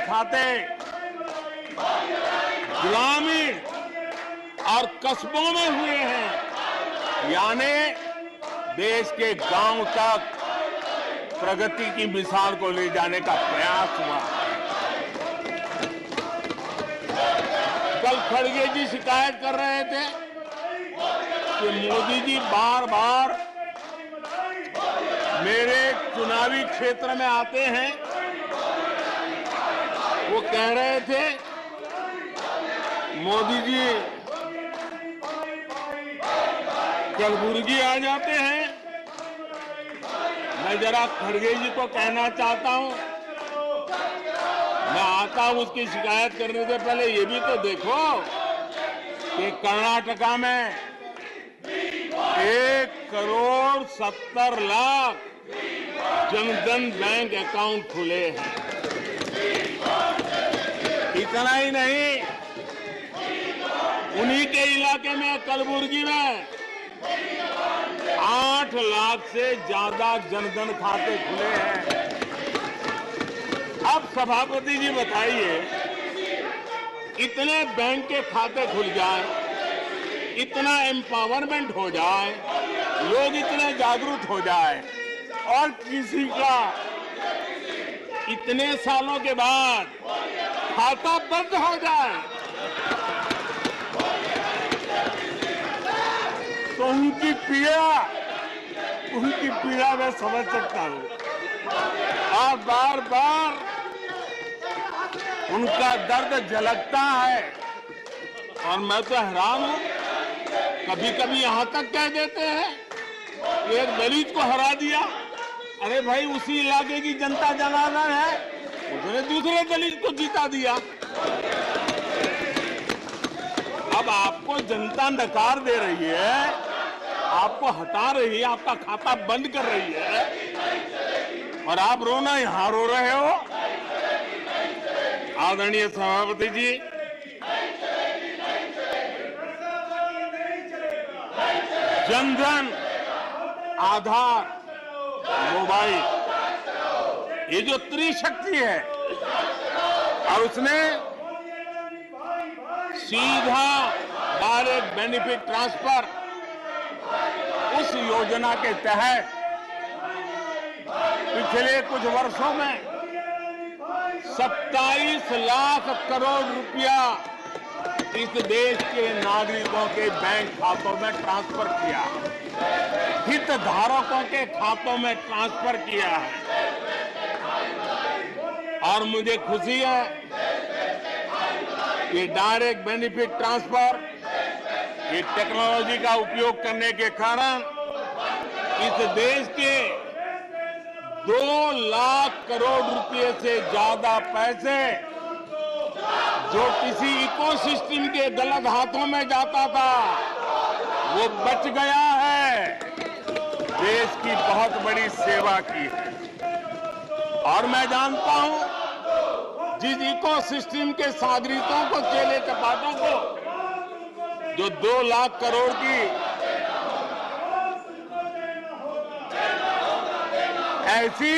खाते ग्रामीण और कस्बों में हुए हैं, यानी देश के गांव तक प्रगति की मिसाल को ले जाने का प्रयास हुआ। कल खड़गे जी शिकायत कर रहे थे कि मोदी जी बार बार मेरे चुनावी क्षेत्र में आते हैं। वो कह रहे थे मोदी जी कलबुर्गी आ जाते हैं। मैं जरा खड़गे जी को कहना चाहता हूं, मैं आता हूं उसकी शिकायत करने से पहले ये भी तो देखो कि कर्नाटका में 1,70,00,000 जनधन बैंक अकाउंट खुले हैं। इतना ही नहीं, उन्हीं के इलाके में कलबुर्गी में 8 लाख से ज्यादा जनधन खाते खुले हैं। अब सभापति जी बताइए, इतने बैंक के खाते खुल जाए, इतना एम्पावरमेंट हो जाए, लोग इतने जागरूक हो जाए और किसी का इतने सालों के बाद खाता बंद हो जाए तो उनकी पीड़ा मैं समझ सकता हूं। और बार बार उनका दर्द झलकता है और मैं तो हैरान हूं। कभी कभी यहां तक कह देते हैं कि एक दलित को हरा दिया। अरे भाई, उसी इलाके की जनता जनार्दन है, उसने दूसरे दलित को जीता दिया। अब आपको जनता नकार दे रही है, आपको हटा रही है, आपका खाता बंद कर रही है और आप रोना यहां रो रहे हो। आदरणीय सभापति जी, जनधन, आधार, मोबाइल, ये जो त्रिशक्ति है और उसने सीधा डायरेक्ट बेनिफिट ट्रांसफर, उस योजना के तहत पिछले कुछ वर्षों में 27 लाख करोड़ रुपया इस देश के नागरिकों के बैंक खातों में ट्रांसफर किया, हितधारकों के खातों में ट्रांसफर किया है। और मुझे खुशी है कि डायरेक्ट बेनिफिट ट्रांसफर, ये टेक्नोलॉजी का उपयोग करने के कारण इस देश के 2 लाख करोड़ रुपए से ज्यादा पैसे जो किसी इकोसिस्टम के गलत हाथों में जाता था, वो बच गया है। देश की बहुत बड़ी सेवा की है। और मैं जानता हूं, जिस इकोसिस्टम के सागरितों को, चेले चपाटों को जो 2 लाख करोड़ की ऐसी